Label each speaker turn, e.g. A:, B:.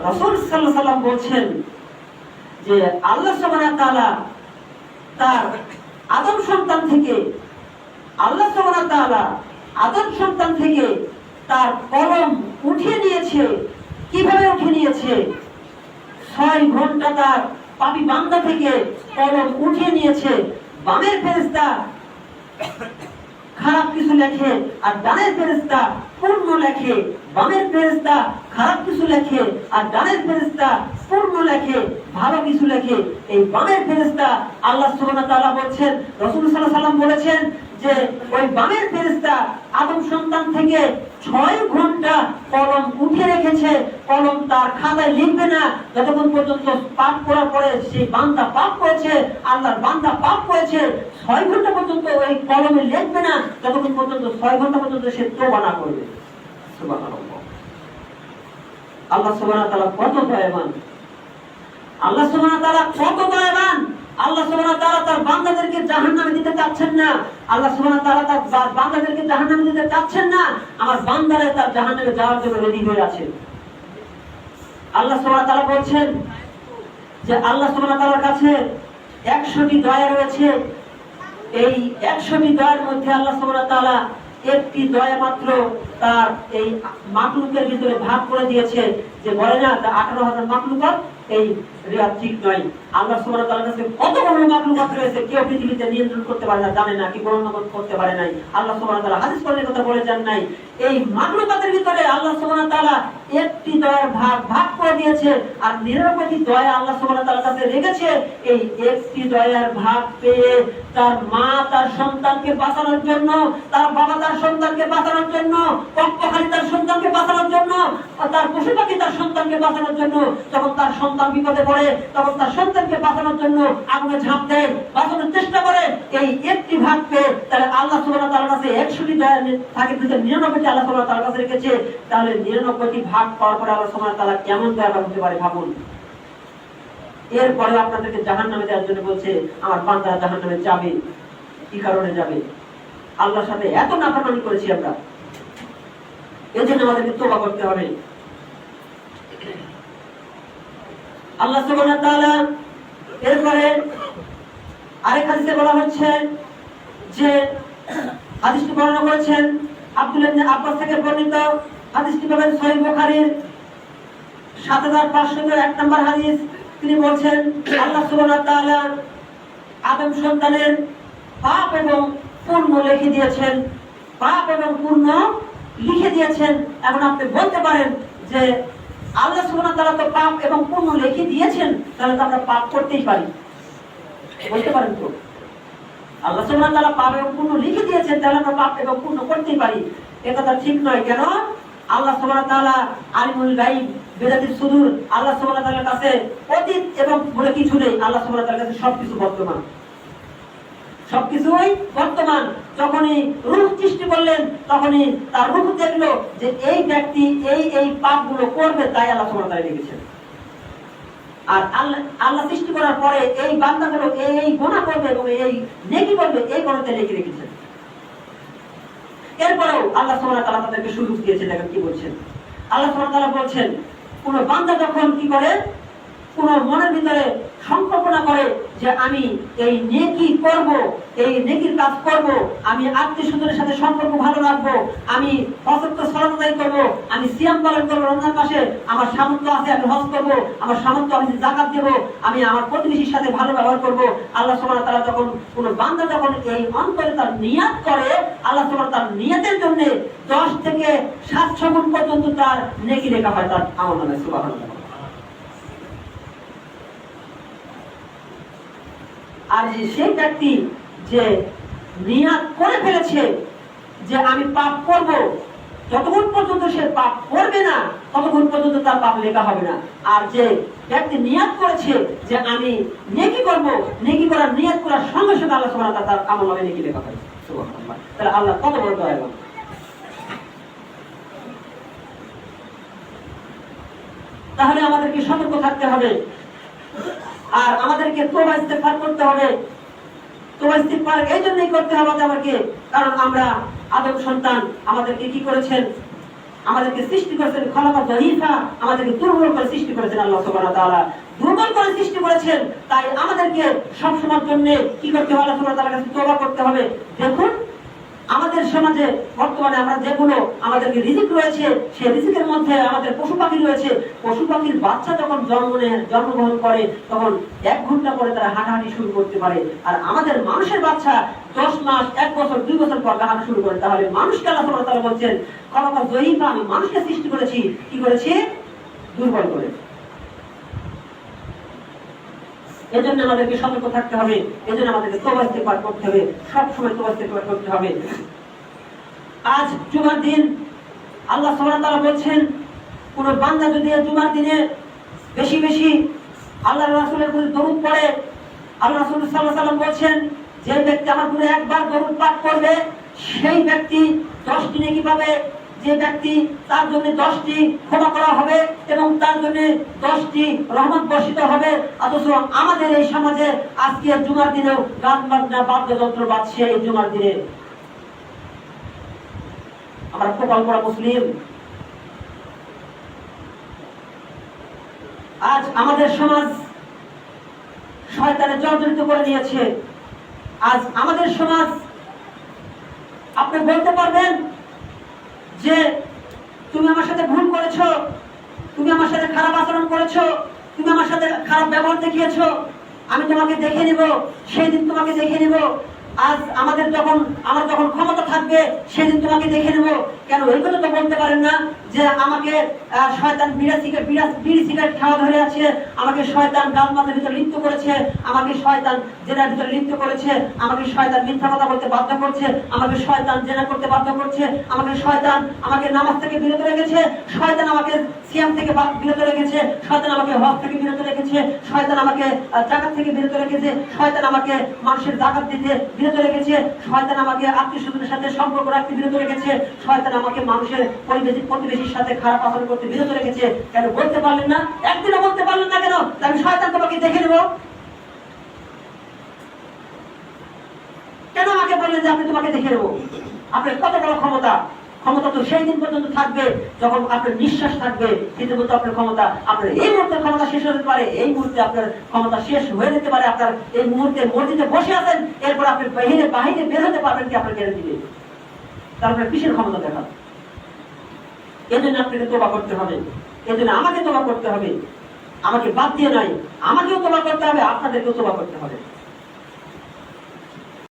A: রাসূল সাল্লাল্লাহু আলাইহি ওয়াসাল্লাম বলছেন যে আল্লাহ সুবহানাহু ওয়া তাআলা তার আদম সন্তান থেকে তার কলম উঠিয়ে নিয়েছে। কিভাবে উঠিয়ে নিয়েছে? 6 ঘন্টা তার পাপী বান্দা থেকে কলম উঠিয়ে নিয়েছে। বামের ফেরেশতা খারাপ কিছু লেখে আর ডানের ফেরেশতা পূর্ণ লেখে। বামের ফেরেশতা খারাপ কিছু লেখে আর ডানের ফেরেশতা পূর্ণ লেখে, ভালো কিছু লেখে। এই বামের ফেরেশতা আল্লাহ সুবহানাহু ওয়া তাআলা বলেছেন, রাসূল সাল্লাল্লাহু আলাইহি ওয়াসাল্লাম বলেছেন যে ওই বামের ফেরেশতা আদম সন্তান থেকে 6 ঘন্টা কলম উঠিয়ে রেখেছে। কলম তার খাতায় লিখবে না যতক্ষণ পর্যন্ত পাপ করার পরে সেই বান্দা পাপ করেছে, আল্লাহর বান্দা পাপ করেছে। 6 ঘন্টা পর্যন্ত ওই কলমে লিখবে না যতক্ষণ পর্যন্ত 6 ঘন্টা পর্যন্ত সে তওবা না করবে। সুবহানাল্লাহ। আল্লাহ সুবহানাহু ওয়া তাআলা কত দয়াবান! আল্লাহ সুবহানাহু ওয়া তাআলা কত দয়াবান! আল্লাহ সুবহানাহু ওয়া তাআলা তার বান্দাদেরকে জাহান্নামে দিতে চাচ্ছেন না। আল্লাহ সুবহানাহু ওয়া তাআলা তার বান্দাদেরকে জাহান্নামে দিতে চাচ্ছেন না। আমার বান্দারা তার জাহান্নামে যাওয়ার জন্য রেডি হয়ে আছে। আল্লাহ সুবহানাহু ওয়া তাআলা বলছেন যে আল্লাহ সুবহানাহু ওয়া তাআলার কাছে 100টি দয়া রয়েছে। এই 100টি দয়ার মধ্যে আল্লাহ সুবহানাহু ওয়া তাআলা একটি দয়া মাত্র তার এই মাখলুকের ভিতরে ভাগ করে দিয়েছে। যে বলে না 18,000 মাখলুকাত, এই রিয়াদ ঠিক নয়। আল্লাহ সুবহানাহু ওয়া তাআলার কাছে কত বড় মাখলুকাত রয়েছে, কেউ পৃথিবীতে নিয়ন্ত্রণ করতে পারে না, জানে না, কি বর্ণনা করতে পারে নাই। আল্লাহ সুবহানাহু ওয়া তাআলা হাদিস কোরআনের কথা বলে যান নাই। এই মাখলুকাতের ভিতরে আল্লাহ সুবহানাহু ওয়া তাআলা একটি দয়ার ভাগ করে দিয়েছে। আর 99টি দয়া আল্লাহ সুবহানাহু ওয়া তাআলার কাছে রেখেছে। এই একটি দয়ার ভাগ পেয়ে তার মা তার সন্তানকে বাঁচানোর জন্য, তার বাবা তার সন্তানকে বাঁচানোর জন্য, পক্ষখালী তার সন্তানকে বাঁচানোর জন্য, তার পশু পাখি তার সন্তানকে বাঁচানোর জন্য, যখন তার সন্তান বিপদে পড়ে তখন তার সন্তানকে বাঁচানোর জন্য আগুনে ঝাঁপ দেয়, বাঁচানোর চেষ্টা করে। এই একটি ভাগ পেয়ে তাহলে আল্লাহ সুবহানাহু ওয়া তাআলার কাছে 100টি দয়া থাকে, 99টি আল্লাহ সুবহানাহু ওয়া তাআলার কাছে রেখেছে। তাহলে 99টি ভাগ পাওয়ার পরে আল্লাহ সুবহানাহু ওয়া তাআলা কেমন দয়াবান হতে পারে ভাবুন। এরপরে আপনাদেরকে জাহান্নামে দেওয়ার জন্য বলছে আমার বান্দা জাহান্নামে যাবে। কি কারণে যাবে? আল্লাহর সাথে এত নাফরমানি করেছি আমরা, এজন্য আমাদেরকে তওবা করতে হবে। আল্লাহ সুবহানাহু ওয়া তাআলা এরপরে আরেক হাদিসে বলা হচ্ছে যে হাদিসটি বর্ণনা করেছেন আব্দুল্লাহ ইবনে আব্বাস থেকে বর্ণিত। হাদিসটি পাবেন সহিহ বুখারীর 7501 নম্বর হাদিস। তিনি বলছেন আল্লাহ সুবহানাহু ওয়া তাআলা আদম সন্তানের পাপ এবং পুণ্য লিখে দিয়েছেন, পাপ এবং পুণ্য লিখে দিয়েছেন। এখন আপনি বলতে পারেন যে আল্লাহ সুবহানাহু ওয়া তাআলা তো পাপ এবং পুণ্য লিখে দিয়েছেন, তাহলে তো আমরা পাপ করতেই পারি। বলতে পারেন তো? আল্লাহ সুবহানাহু ওয়া তাআলা পাপ এবং পুণ্য লিখে দিয়েছেন, তাহলে আমরা পাপ এবং পুণ্য করতেই পারি। এই কথা ঠিক নয়। কেন? আল্লাহ সুবহানাহু ওয়া তাআলা আলিমুল গায়ব বিদাতিস সুদূর। আল্লাহ সুবহানাহু ওয়া তাআলার কাছে অতীত এবং বলে কিছু নেই। আল্লাহ সুবহানাহু ওয়া তাআলার কাছে সবকিছু বর্তমান, সবকিছুই বর্তমান। যখনই রূহ সৃষ্টি করলেন তখনই তার রূহ দেখলো যে এই ব্যক্তি এই পাপগুলো করবে, তাই আল্লাহ সুবহানাহু ওয়া তাআলা লিখেছেন। আর আল্লাহ সৃষ্টি করার পরে এই বান্দাগুলো এই গুনাহ করবে এবং এই নেকি করবে, এই গুনাহতে লিখে রেখেছেন। এরপরেও আল্লাহ সুবহানাহু ওয়া তাআলা তাদেরকে সুযোগ দিয়েছেন। দেখেন কি বলছেন আল্লাহ সুবহানাহু ওয়া তাআলা বলছেন, কোন বান্দা যখন কি করে, কোন মনের ভিতরে সংকল্পনা করে যে আমি এই নেকি করব, এই নেকির কাজ করব, আমি আত্মীয়-স্বজনের সাথে সম্পর্ক ভালো রাখবো, আমি হজ সালাত আদায় করব, আমি সিয়াম পালন করব রমজান মাসে, আমার সামর্থ্য আছে আমি হজ করব, আমার সামর্থ্য আমি যাকাত দেব, আমি আমার প্রতিবেশীর সাথে ভালো ব্যবহার করব। আল্লাহ সুবহানাহু ওয়া তাআলা যখন কোন বান্দা যখন এই অন্তরে তার নিয়াত করে, আল্লাহ সুবহানাহু ওয়া তাআলা তার নিয়াতের জন্য 10 থেকে 700 গুণ পর্যন্ত তার নেকি লেখা হয় তার আমলনামায়। সুবহানাল্লাহ। আর সেই ব্যক্তি যে নিয়াত করে ফেলেছে যে আমি পাপ করব, যতক্ষণ পর্যন্ত সে পাপ করবে না ততক্ষণ পর্যন্ত তার পাপ লেখা হবে না। আর যে ব্যক্তি নিয়াত করেছে যে আমি নেকি করব, নেকি করার নিয়াত করার সঙ্গে সঙ্গে আল্লাহ সুবহানাহু ওয়া তাআলা তার আমলনামায় নেকি লেখা হয়। সুবহানাল্লাহ। তাহলে আল্লাহ কত বড় দয়াবান। তাহলে আমাদেরকে সতর্ক থাকতে হবে আর আমাদেরকে তওবা ইস্তেগফার করতে হবে। তওবা ইস্তেগফার এই জন্যই করতে হবে আমাদেরকে, কারণ আমরা আদম সন্তান, আমাদেরকে কি করেছেন? আমাদেরকে সৃষ্টি করেছেন খলাকা যায়ীফা, আমাদেরকে দুর্বল করে সৃষ্টি করেছেন আল্লাহ সুবহানাহু ওয়া তাআলা। দুর্বল করে সৃষ্টি করেছেন, তাই আমাদেরকে সব সময়ের জন্য কি করতে হবে? আল্লাহ সুবহানাহু ওয়া তাআলার কাছে তওবা করতে হবে। দেখুন আমাদের সমাজে বর্তমানে আমরা যেগুলো আমাদেরকে রিজিক রয়েছে, সেই রিজিকের মধ্যে আমাদের পশু পাখি রয়েছে। পশু পাখির বাচ্চা যখন জন্মগ্রহণ করে তখন 1 ঘন্টা পরে তারা হাঁটাহাঁটি শুরু করতে পারে, আর আমাদের মানুষের বাচ্চা 10 মাস 1 বছর 2 বছর পর হাঁটা শুরু করে। তাহলে মানুষকে আল্লাহ সুবহানাহু ওয়া তাআলা বলছেন খলাকা যায়ীফা, আমি মানুষকে সৃষ্টি করেছি কি করেছি? দুর্বল করে। এজন্য আমাদেরকে সতর্ক থাকতে হবে, এজন্য আমাদেরকে তওবা ইস্তেগফার করতে হবে, সব সময় তওবা ইস্তেগফার করতে হবে। আজ জুমার দিন আল্লাহ সুবহানাহু ওয়া তাআলা বলছেন কোন বান্দা যদি জুমার দিনে বেশি বেশি আল্লাহর রাসূলের প্রতি দরুদ পড়ে, আল্লাহ রাসূল সাল্লাল্লাহু আলাইহি ওয়াসাল্লাম বলছেন যে ব্যক্তি আমার উপরে একবার দরুদ পাঠ করবে সেই ব্যক্তি 10টি নেকি পাবে, যে ব্যক্তি তার জন্য 10টি ক্ষমা করা হবে এবং তার জন্য 10টি রহমত বর্ষিত হবে। অথচ আমাদের এই সমাজে আজকে জুমার দিনেও গান বাজনা বাদ্যযন্ত্র বাজছে। এই জুমার দিনে আমরা কপাল পড়া মুসলিম। আজ আমাদের সমাজ শয়তানে জর্জরিত করে নিয়েছে। আজ আমাদের সমাজ, আপনি বলতে পারবেন যে তুমি আমার সাথে ভুল করেছো, তুমি আমার সাথে খারাপ আচরণ করেছো, তুমি আমার সাথে খারাপ ব্যবহার দেখিয়েছো, আমি তোমাকে দেখে নিব, সেই দিন তোমাকে দেখে নিব। আজ আমার যখন ক্ষমতা থাকবে সেদিন তোমাকে দেখে নেব। কেন এই কথা তো বলতে পারেন না যে আমাকে শয়তান বিড়ি সিগারেট খাওয়া ধরে আছে, আমাকে শয়তান গান বাজনার ভিতরে লিপ্ত করেছে, আমাকে শয়তান জেনার ভিতরে লিপ্ত করেছে, আমাকে শয়তান মিথ্যা কথা বলতে বাধ্য করছে, আমাকে শয়তান জেনা করতে বাধ্য করছে, আমাকে শয়তান আমাকে নামাজ থেকে বিরত রেখেছে, শয়তান আমাকে সিয়াম থেকে বিরত রেখেছে, শয়তান আমাকে হজ থেকে বিরত রেখেছে, শয়তান আমাকে যাকাত থেকে বিরত রেখেছে, শয়তান আমাকে মানুষের যাকাত দিতে বিরত রেখেছে, শয়তান আমাকে আত্মীয়-স্বজনের সাথে সম্পর্ক রাখতে বিরত রেখেছে, শয়তান আমাকে মানুষের প্রতিবেশীর সাথে খারাপ আচরণ করতে বিরত রেখেছে। কেন বলতে পারলেন না? একদিনও বলতে পারলেন না কেন? আমি শয়তান তোমাকে দেখে নেব। কেন আমাকে বললেন যে আমি তোমাকে দেখে নেব? আপনার কত বড় ক্ষমতা! ক্ষমতা তো সেই দিন পর্যন্ত থাকবে যখন আপনার নিঃশ্বাস থাকবে, কিন্তু বলতে আপনার ক্ষমতা, আপনার এই মুহূর্তে ক্ষমতা শেষ হতে পারে, এই মুহূর্তে আপনার ক্ষমতা শেষ হয়ে যেতে পারে। আপনার এই মুহূর্তে মসজিদে বসে আছেন, এরপর আপনি বাহিরে বের হতে পারবেন কি আপনার গ্যারান্টি নেই। তারপরে কিসের ক্ষমতা দেখান? এজন্য আপনাকে তোবা করতে হবে, এজন্য আমাকে তোবা করতে হবে। আমাকে বাদ দিয়ে নাই, আমাকেও তোবা করতে হবে, আপনাদেরকেও তোবা করতে হবে।